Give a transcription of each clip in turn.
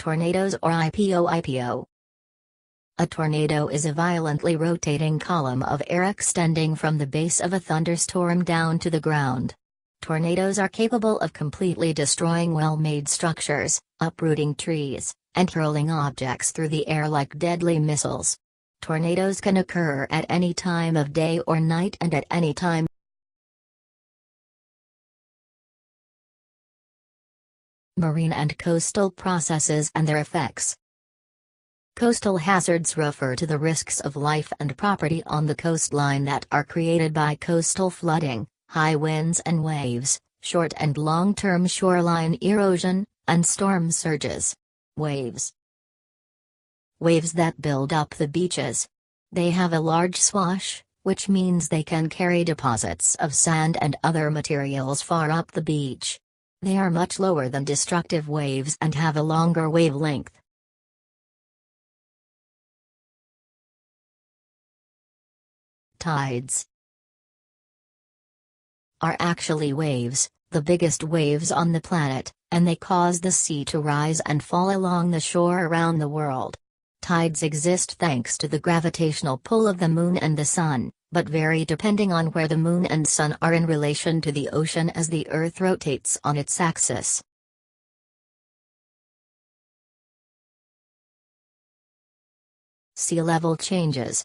Tornadoes or IPO. A tornado is a violently rotating column of air extending from the base of a thunderstorm down to the ground. Tornadoes are capable of completely destroying well-made structures, uprooting trees, and hurling objects through the air like deadly missiles. Tornadoes can occur at any time of day or night and at any time. Marine and coastal processes and their effects. Coastal hazards refer to the risks of life and property on the coastline that are created by coastal flooding, high winds and waves, short and long-term shoreline erosion, and storm surges. Waves that build up the beaches. They have a large swash, which means they can carry deposits of sand and other materials far up the beach. They are much lower than destructive waves and have a longer wavelength. Tides are actually waves, the biggest waves on the planet, and they cause the sea to rise and fall along the shore around the world. Tides exist thanks to the gravitational pull of the moon and the sun, but vary depending on where the moon and sun are in relation to the ocean as the Earth rotates on its axis. Sea level changes.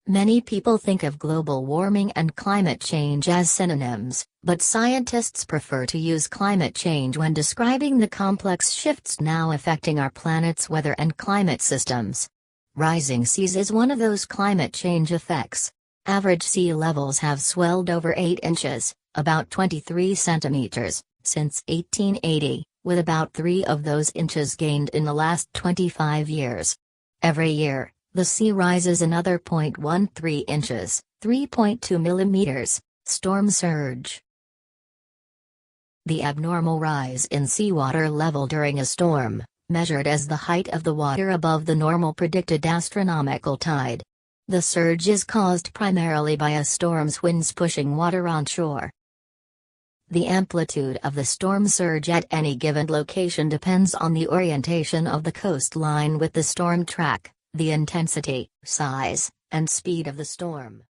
Many people think of global warming and climate change as synonyms, but scientists prefer to use climate change when describing the complex shifts now affecting our planet's weather and climate systems. Rising seas is one of those climate change effects. Average sea levels have swelled over 8 inches, about 23 centimeters, since 1880, with about 3 of those inches gained in the last 25 years. Every year, the sea rises another 0.13 inches, 3.2 millimeters, storm surge. The abnormal rise in seawater level during a storm, measured as the height of the water above the normal predicted astronomical tide. The surge is caused primarily by a storm's winds pushing water onshore. The amplitude of the storm surge at any given location depends on the orientation of the coastline with the storm track, the intensity, size, and speed of the storm.